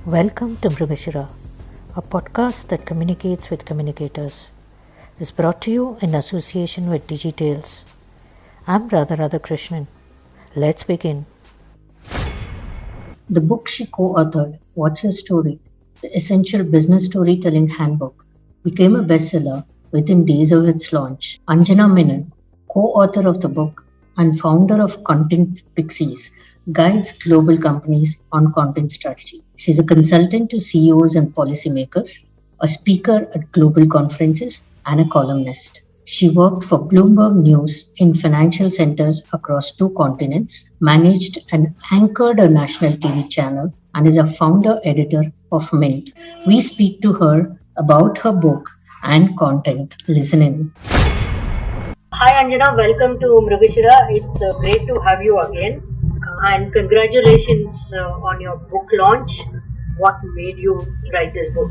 Welcome to Mrigashira, a podcast that communicates with communicators. Is brought to you in association with Digitales. I'm Radha Radhakrishnan. Let's begin. The book she co-authored, What's Your Story? The Essential Business Storytelling Handbook, became a bestseller within days of its launch. Anjana Menon, co-author of the book and founder of Content Pixies, guides global companies on content strategy. She's a consultant to CEOs and policymakers, a speaker at global conferences, and a columnist. She worked for Bloomberg News in financial centers across 2 continents, managed and anchored a national TV channel, and is a founder editor of Mint. We speak to her about her book and content. Listen in. Hi Anjana, welcome to Mrigashira. It's great to have you again. And congratulations on your book launch. What made you write this book?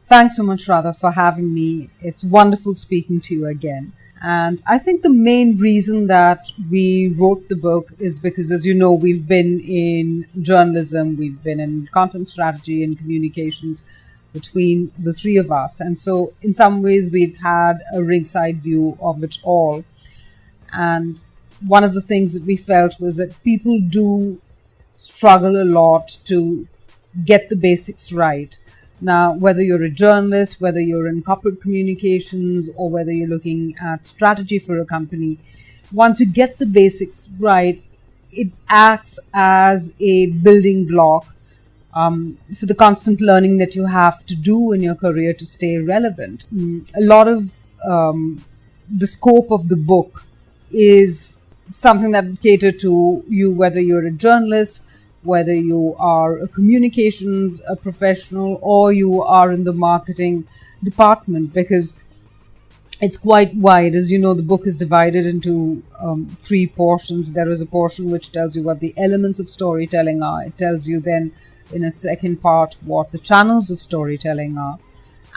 Thanks so much, Radha, for having me. It's wonderful speaking to you again. And I think the main reason that we wrote the book is because, as you know, we've been in journalism, we've been in content strategy and communications between the three of us. And so in some ways, we've had a ringside view of it all. And one of the things that we felt was that people do struggle a lot to get the basics right. Now, whether you're a journalist, whether you're in corporate communications, or whether you're looking at strategy for a company, once you get the basics right, it acts as a building block for the constant learning that you have to do in your career to stay relevant. A lot of the scope of the book is something that would cater to you, whether you're a journalist, whether you are a communications professional, or you are in the marketing department, because it's quite wide. As you know, the book is divided into 3 portions. There is a portion which tells you what the elements of storytelling are. It tells you then in a second part what the channels of storytelling are.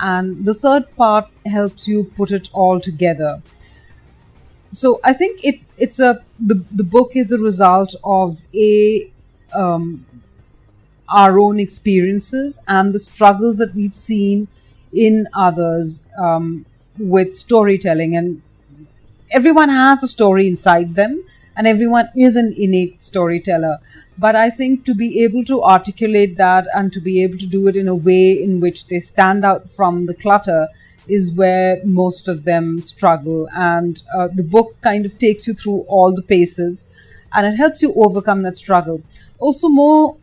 And the third part helps you put it all together. So I think the book is a result of our own experiences and the struggles that we've seen in others with storytelling. And everyone has a story inside them, and everyone is an innate storyteller. But I think to be able to articulate that and to be able to do it in a way in which they stand out from the clutter is where most of them struggle. And the book kind of takes you through all the paces, and it helps you overcome that struggle. Also, more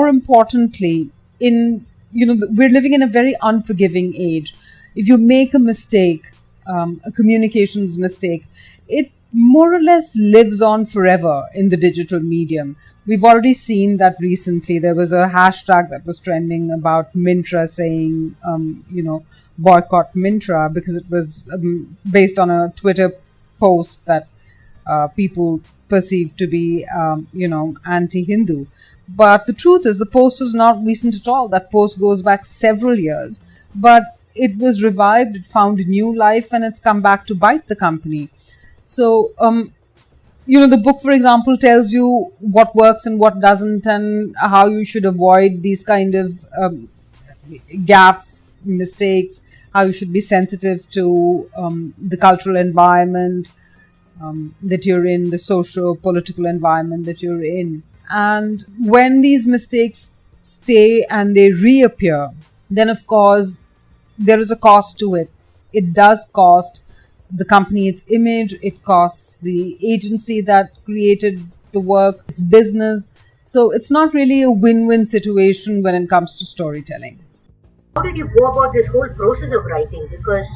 importantly, we're living in a very unforgiving age. If you make a mistake, a communications mistake, it more or less lives on forever in the digital medium. We've already seen that recently. There was a hashtag that was trending about Myntra saying, boycott Myntra, because it was based on a Twitter post that people perceived to be, anti-Hindu. But the truth is, the post is not recent at all. That post goes back several years. But it was revived, it found a new life, and it's come back to bite the company. So, the book, for example, tells you what works and what doesn't, and how you should avoid these kind of gaffes, mistakes, how you should be sensitive to the cultural environment that you're in, the socio-political environment that you're in. And when these mistakes stay and they reappear, then of course there is a cost to it. It does cost the company its image, it costs the agency that created the work, its business. So it's not really a win-win situation when it comes to storytelling. How did you go about this whole process of writing? Because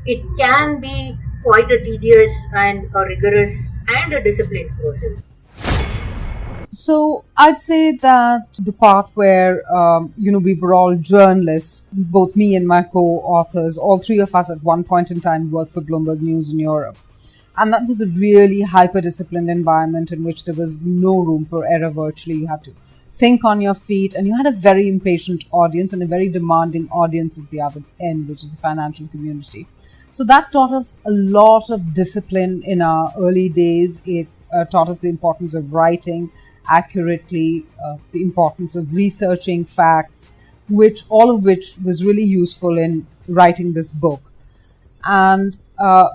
it can be quite a tedious and a rigorous and a disciplined process. So I'd say that the part where, we were all journalists, both me and my co-authors, all 3 of us at one point in time worked for Bloomberg News in Europe. And that was a really hyper-disciplined environment in which there was no room for error virtually. You had to think on your feet, and you had a very impatient audience and a very demanding audience at the other end, which is the financial community. So that taught us a lot of discipline in our early days. It taught us the importance of writing accurately, the importance of researching facts, which all of which was really useful in writing this book. And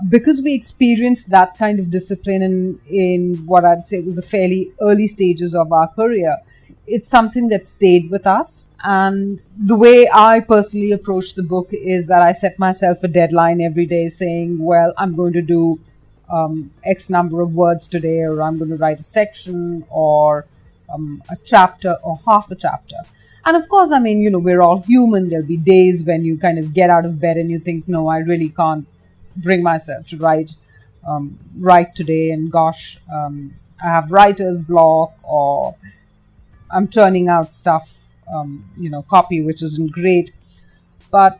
because we experienced that kind of discipline in what I'd say was the fairly early stages of our career, it's something that stayed with us. And the way I personally approach the book is that I set myself a deadline every day saying, well, I'm going to do X number of words today, or I'm going to write a section or a chapter or half a chapter. And of course, I mean, we're all human. There'll be days when you kind of get out of bed and you think, no, I really can't bring myself to write today. And gosh, I have writer's block, or I'm churning out stuff, copy, which isn't great. But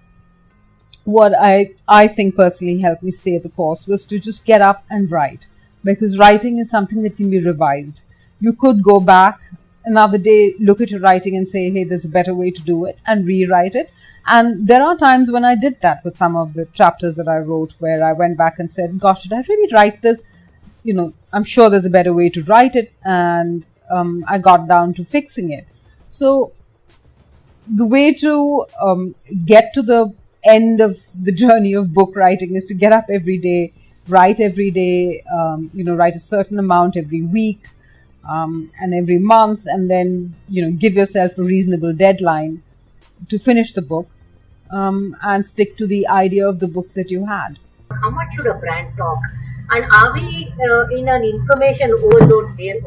what I think personally helped me stay the course was to just get up and write, because writing is something that can be revised. You could go back another day, look at your writing and say, hey, there's a better way to do it, and rewrite it. And there are times when I did that with some of the chapters that I wrote, where I went back and said, gosh, did I really write this? I'm sure there's a better way to write it. And I got down to fixing it. So the way to get to the end of the journey of book writing is to get up every day, write every day, write a certain amount every week and every month, and then, give yourself a reasonable deadline to finish the book and stick to the idea of the book that you had. How much should a brand talk? And are we in an information overload there?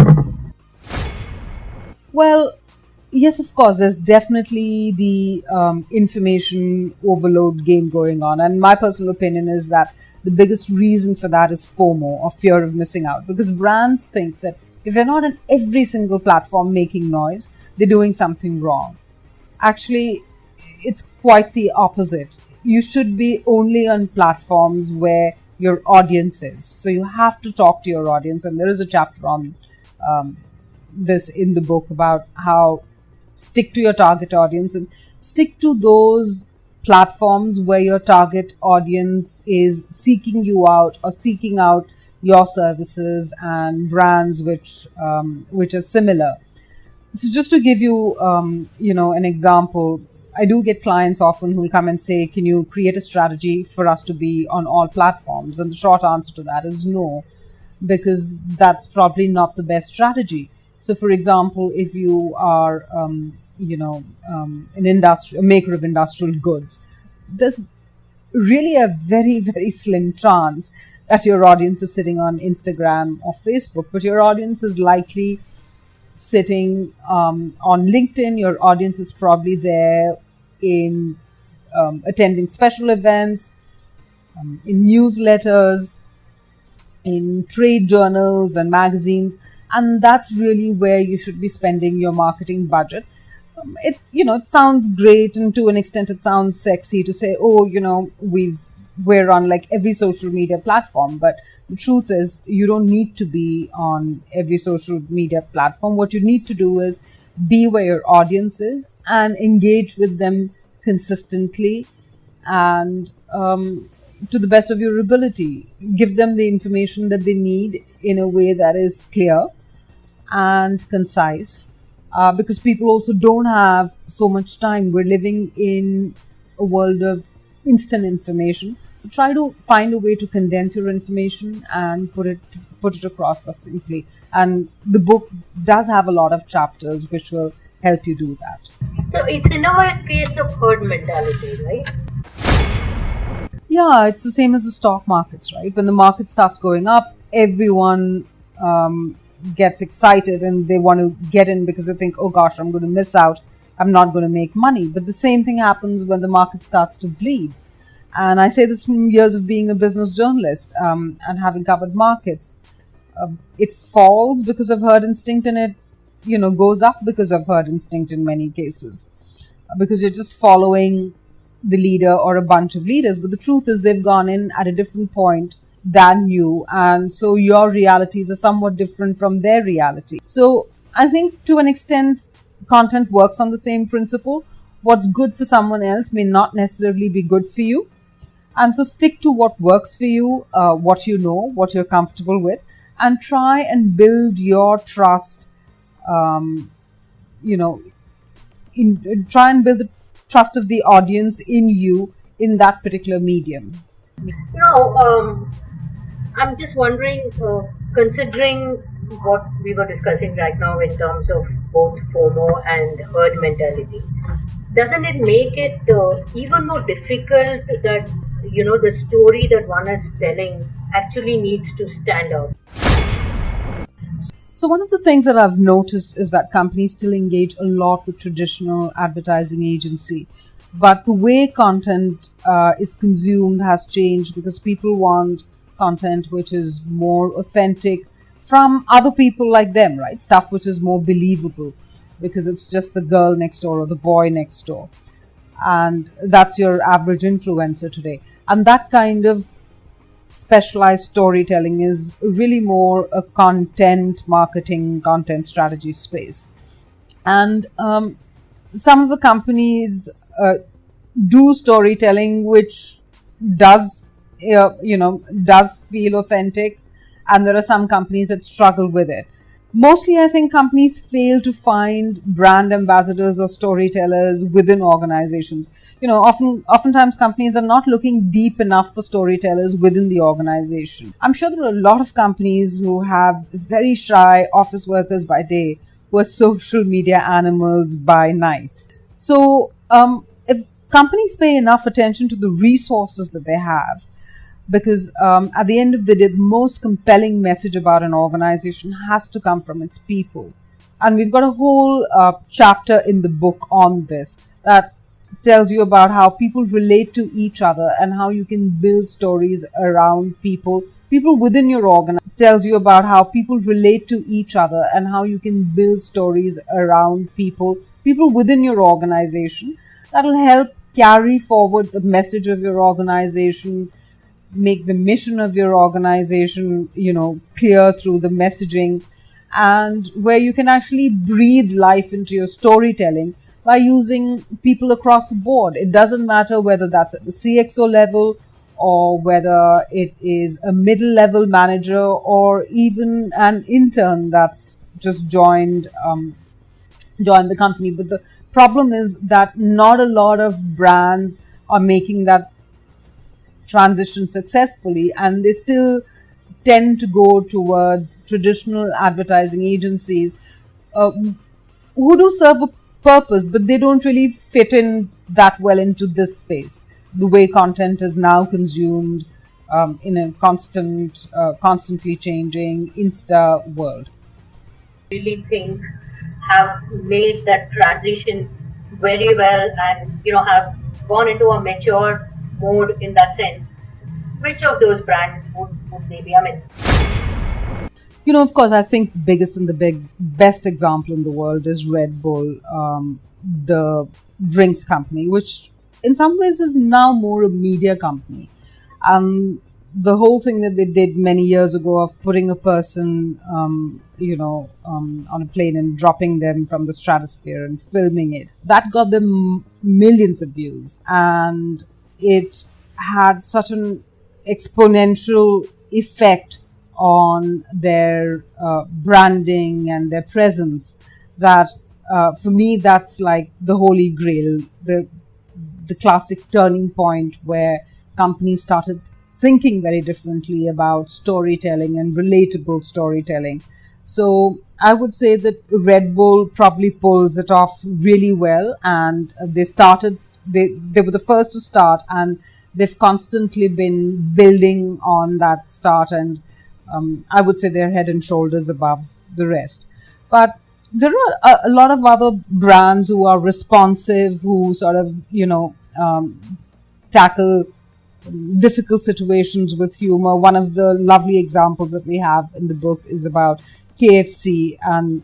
Well, yes, of course, there's definitely the information overload game going on. And my personal opinion is that the biggest reason for that is FOMO, or fear of missing out. Because brands think that if they're not on every single platform making noise, they're doing something wrong. Actually, it's quite the opposite. You should be only on platforms where your audience is. So you have to talk to your audience. And there is a chapter on this in the book about how stick to your target audience and stick to those platforms where your target audience is seeking you out or seeking out your services and brands which are similar. So just to give you an example, I do get clients often who will come and say, can you create a strategy for us to be on all platforms? And the short answer to that is no, because that's probably not the best strategy. So, for example, if you are, a maker of industrial goods, there's really a very, very slim chance that your audience is sitting on Instagram or Facebook, but your audience is likely sitting on LinkedIn. Your audience is probably there in attending special events, in newsletters, in trade journals and magazines. And that's really where you should be spending your marketing budget. It sounds great, and to an extent it sounds sexy to say, we're on like every social media platform. But the truth is, you don't need to be on every social media platform. What you need to do is be where your audience is and engage with them consistently and to the best of your ability. Give them the information that they need in a way that is clear and concise, because people also don't have so much time. We're living in a world of instant information. So try to find a way to condense your information and put it across succinctly. And the book does have a lot of chapters which will help you do that. So it's in a case of herd mentality, right? Yeah, it's the same as the stock markets, right? When the market starts going up, everyone gets excited and they want to get in because they think, oh gosh, I'm going to miss out. I'm not going to make money. But the same thing happens when the market starts to bleed. And I say this from years of being a business journalist and having covered markets. It falls because of herd instinct, and it goes up because of herd instinct in many cases, because you're just following the leader or a bunch of leaders. But the truth is they've gone in at a different point than you, and so your realities are somewhat different from their reality. So I think to an extent content works on the same principle. What's good for someone else may not necessarily be good for you, and so stick to what works for you, what you know, what you're comfortable with, and try and build your trust you know, try and build the trust of the audience in you in that particular medium. I'm just wondering, considering what we were discussing right now in terms of both FOMO and herd mentality, doesn't it make it even more difficult that, the story that one is telling actually needs to stand out? So one of the things that I've noticed is that companies still engage a lot with traditional advertising agency, but the way content is consumed has changed because people want content which is more authentic from other people like them, right? Stuff which is more believable because it's just the girl next door or the boy next door. And that's your average influencer today. And that kind of specialized storytelling is really more a content marketing, content strategy space. And some of the companies do storytelling which does feel authentic, and there are some companies that struggle with it. Mostly, I think companies fail to find brand ambassadors or storytellers within organizations. Oftentimes companies are not looking deep enough for storytellers within the organization. I'm sure there are a lot of companies who have very shy office workers by day who are social media animals by night. So, if companies pay enough attention to the resources that they have, because at the end of the day, the most compelling message about an organization has to come from its people. And we've got a whole chapter in the book on this that tells you about how people relate to each other and how you can build stories around people within your organization. Tells you about how people relate to each other and how you can build stories around people within your organization that will help carry forward the message of your organization, make the mission of your organization, clear through the messaging, and where you can actually breathe life into your storytelling by using people across the board. It doesn't matter whether that's at the CXO level or whether it is a middle level manager or even an intern that's just joined the company. But the problem is that not a lot of brands are making that transition successfully, and they still tend to go towards traditional advertising agencies who do serve a purpose, but they don't really fit in that well into this space. The way content is now consumed in a constantly changing Insta world. Really think have made that transition very well and have gone into a mature mode in that sense. Which of those brands would they be? Of course, I think the biggest and the best example in the world is Red Bull, the drinks company, which in some ways is now more a media company. The whole thing that they did many years ago of putting a person, on a plane and dropping them from the stratosphere and filming it, that got them millions of views. And it had such an exponential effect on their branding and their presence that for me that's like the holy grail, the classic turning point where companies started thinking very differently about storytelling and relatable storytelling. So I would say that Red Bull probably pulls it off really well, and they were the first to start, and they've constantly been building on that start, and I would say they're head and shoulders above the rest. But there are a lot of other brands who are responsive, who sort of, tackle difficult situations with humor. One of the lovely examples that we have in the book is about KFC and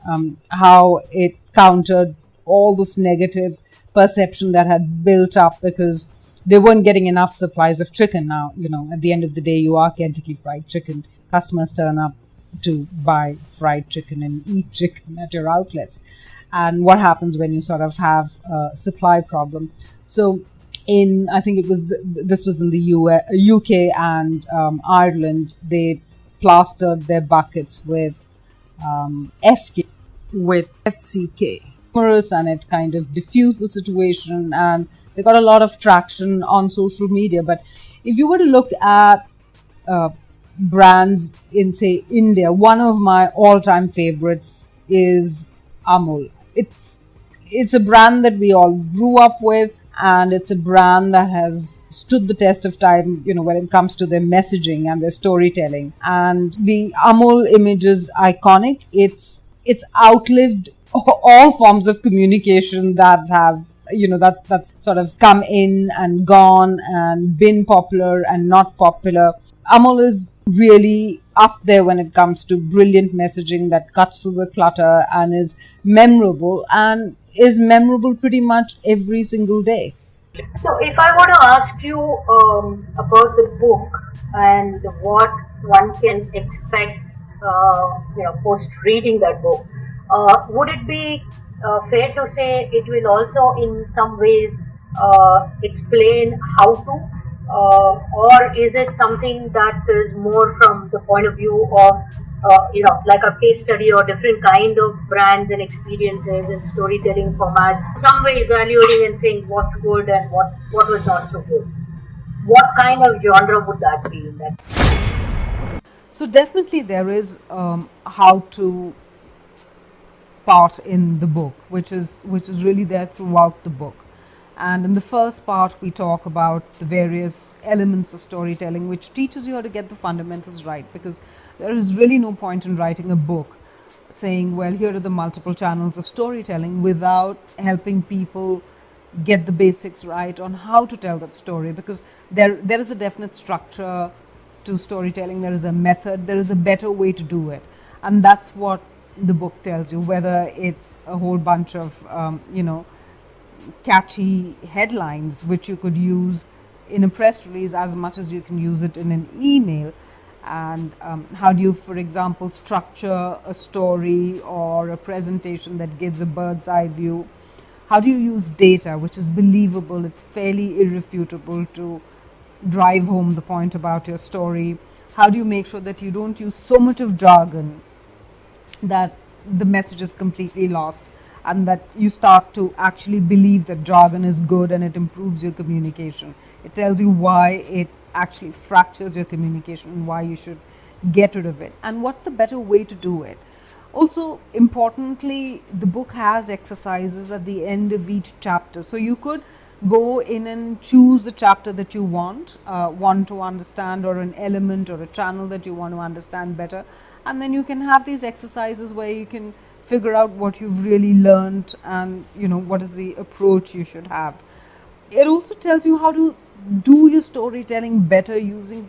how it countered all this negative perception that had built up because they weren't getting enough supplies of chicken. Now, at the end of the day, you are Kentucky Fried Chicken. Customers turn up to buy fried chicken and eat chicken at your outlets. And what happens when you sort of have a supply problem? So I think this was in the UK and Ireland, they plastered their buckets with FK. with FCK. And it kind of diffused the situation, and they got a lot of traction on social media. But if you were to look at brands in, say, India, one of my all-time favorites is Amul. It's a brand that we all grew up with, and it's a brand that has stood the test of time, when it comes to their messaging and their storytelling. And the Amul image is iconic. It's outlived all forms of communication that have, that's sort of come in and gone and been popular and not popular. Amul is really up there when it comes to brilliant messaging that cuts through the clutter and is memorable pretty much every single day. So, if I were to ask you about the book and what one can expect, post reading that book, would it be fair to say it will also, in some ways, explain how to, or is it something that is more from the point of view of, like a case study or different kind of brands and experiences and storytelling formats, some way evaluating and saying what's good and what was not so good? What kind of genre would that be in that? So definitely there is how to part in the book, which is really there throughout the book. And in the first part, we talk about the various elements of storytelling, which teaches you how to get the fundamentals right, because there is really no point in writing a book saying, well, here are the multiple channels of storytelling, without helping people get the basics right on how to tell that story, because there is a definite structure to storytelling, there is a method, there is a better way to do it. And that's what the book tells you, whether it's a whole bunch of, catchy headlines which you could use in a press release as much as you can use it in an email. And how do you, for example, structure a story or a presentation that gives a bird's eye view? How do you use data which is believable, it's fairly irrefutable, to drive home the point about your story? How do you make sure that you don't use so much of jargon that the message is completely lost, and that you start to actually believe that jargon is good and it improves your communication? It tells you why it actually fractures your communication and why you should get rid of it, and what's the better way to do it. Also, importantly, the book has exercises at the end of each chapter, so you could go in and choose the chapter that you want to understand, or an element or a channel that you want to understand better, and then you can have these exercises where you can figure out what you've really learned and what is the approach you should have. It also tells you how to do your storytelling better using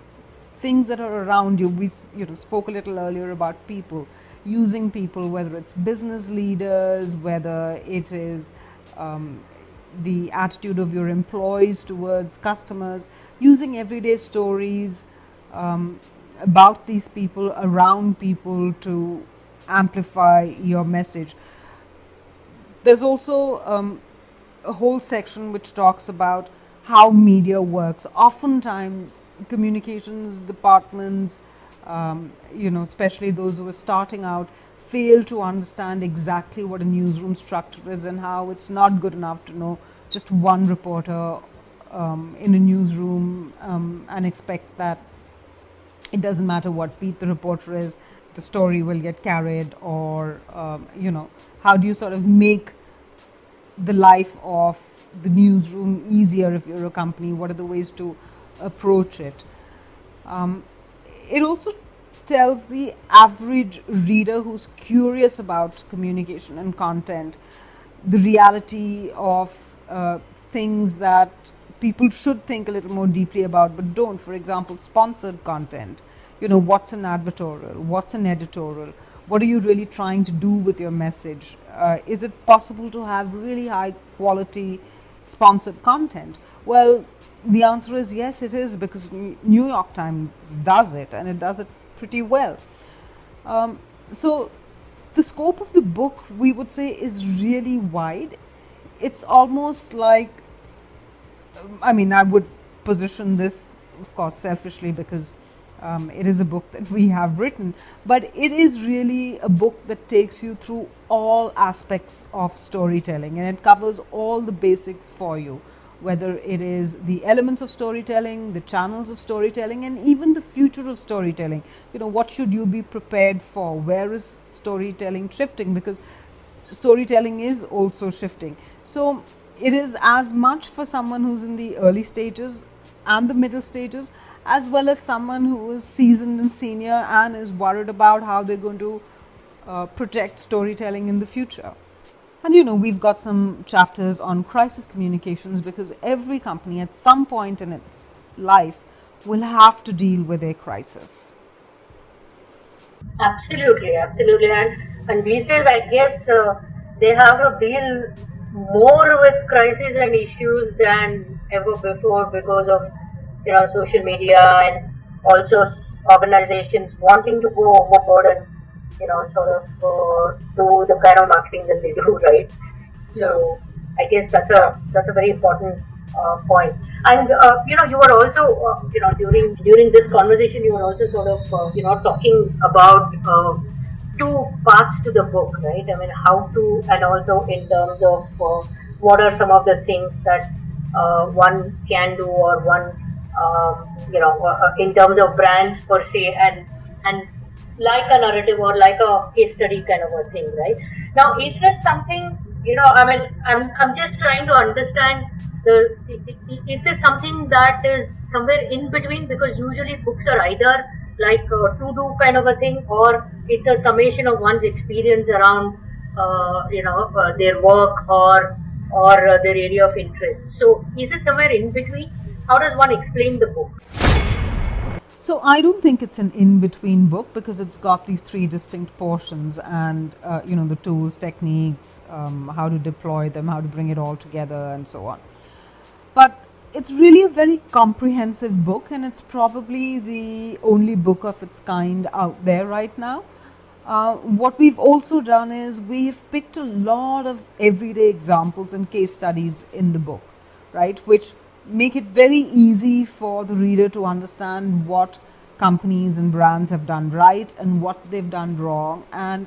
things that are around you. We spoke a little earlier about people, using people, whether it's business leaders, whether it is the attitude of your employees towards customers, using everyday stories about these people, around people, to amplify your message. There's also a whole section which talks about how media works. Oftentimes, communications departments, especially those who are starting out, fail to understand exactly what a newsroom structure is, and how it's not good enough to know just one reporter in a newsroom and expect that it doesn't matter what beat the reporter is, the story will get carried. Or how do you sort of make the life of the newsroom easier if you're a company? What are the ways to approach it? It also tells the average reader who's curious about communication and content the reality of things that people should think a little more deeply about but don't. For example, sponsored content. What's an advertorial? What's an editorial? What are you really trying to do with your message? Is it possible to have really high quality sponsored content? Well, the answer is yes, it is, because New York Times does it, and it does it pretty well. So the scope of the book, we would say, is really wide. It's almost like, I would position this, of course, selfishly, because It is a book that we have written, but it is really a book that takes you through all aspects of storytelling, and it covers all the basics for you, whether it is the elements of storytelling, the channels of storytelling, and even the future of storytelling. What should you be prepared for? Where is storytelling shifting? Because storytelling is also shifting. So it is as much for someone who's in the early stages and the middle stages, as well as someone who is seasoned and senior and is worried about how they're going to protect storytelling in the future. And we've got some chapters on crisis communications, because every company at some point in its life will have to deal with a crisis. Absolutely, absolutely. And these days, I guess they have to deal more with crises and issues than ever before, because of social media, and also organizations wanting to go overboard and sort of do the kind of marketing that they do, right? So I guess that's a very important point. And you were also during this conversation, you were also sort of talking about two parts to the book, right? I mean, how to, and also in terms of what are some of the things that one can do, or one in terms of brands per se, and like a narrative or like a case study kind of a thing, right? Now, is there something, I mean, I'm just trying to understand is there something that is somewhere in between? Because usually books are either like a to-do kind of a thing, or it's a summation of one's experience around their work or their area of interest. So is it somewhere in between? How does one explain the book? So I don't think it's an in-between book, because it's got these three distinct portions, and the tools, techniques, how to deploy them, how to bring it all together, and so on. But it's really a very comprehensive book, and it's probably the only book of its kind out there right now. What we've also done is we've picked a lot of everyday examples and case studies in the book, right, which make it very easy for the reader to understand what companies and brands have done right and what they've done wrong, and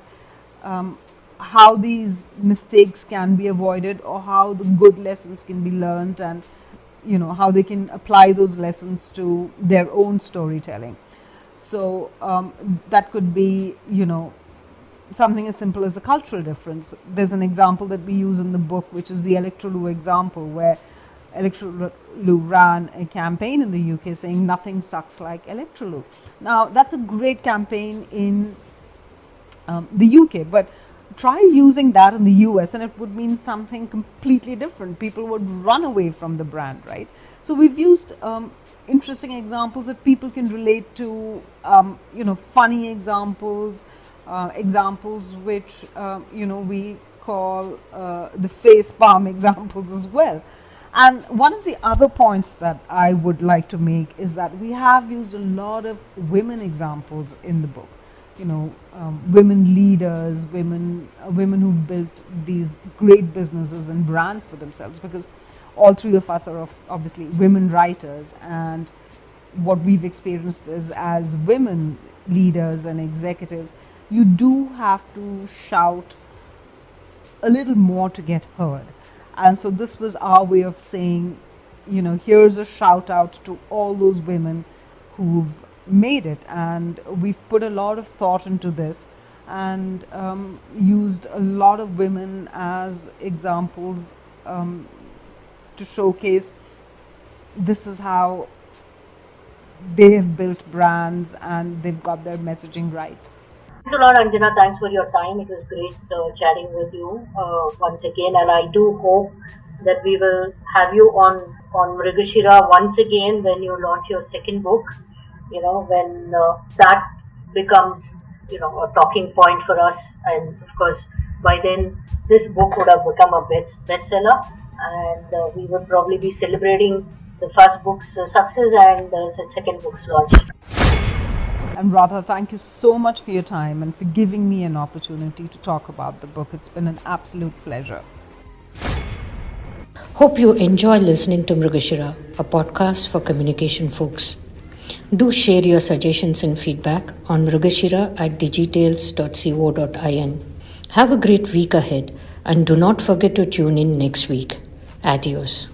how these mistakes can be avoided, or how the good lessons can be learned, and how they can apply those lessons to their own storytelling. So that could be something as simple as a cultural difference. There's an example that we use in the book, which is the Electrolux example, where Electrolux ran a campaign in the UK saying nothing sucks like Electrolux. Now, that's a great campaign in the UK, but try using that in the US and it would mean something completely different. People would run away from the brand, right? So we've used interesting examples that people can relate to, funny examples, examples which, we call the face palm examples as well. And one of the other points that I would like to make is that we have used a lot of women examples in the book. Women leaders, women who've built these great businesses and brands for themselves, because all three of us are obviously women writers, and what we've experienced is, as women leaders and executives, you do have to shout a little more to get heard. And so this was our way of saying, here's a shout out to all those women who've made it. And we've put a lot of thought into this and used a lot of women as examples to showcase this is how they have built brands and they've got their messaging right. Thanks a lot, Anjana. Thanks for your time. It was great chatting with you once again, and I do hope that we will have you on Mrigashira once again when you launch your second book. When that becomes a talking point for us, and of course by then this book would have become a bestseller, and we would probably be celebrating the first book's success and the second book's launch. And Radha, thank you so much for your time and for giving me an opportunity to talk about the book. It's been an absolute pleasure. Hope you enjoy listening to Mrigashira, a podcast for communication folks. Do share your suggestions and feedback on mrigashira@digitales.co.in. Have a great week ahead and do not forget to tune in next week. Adios.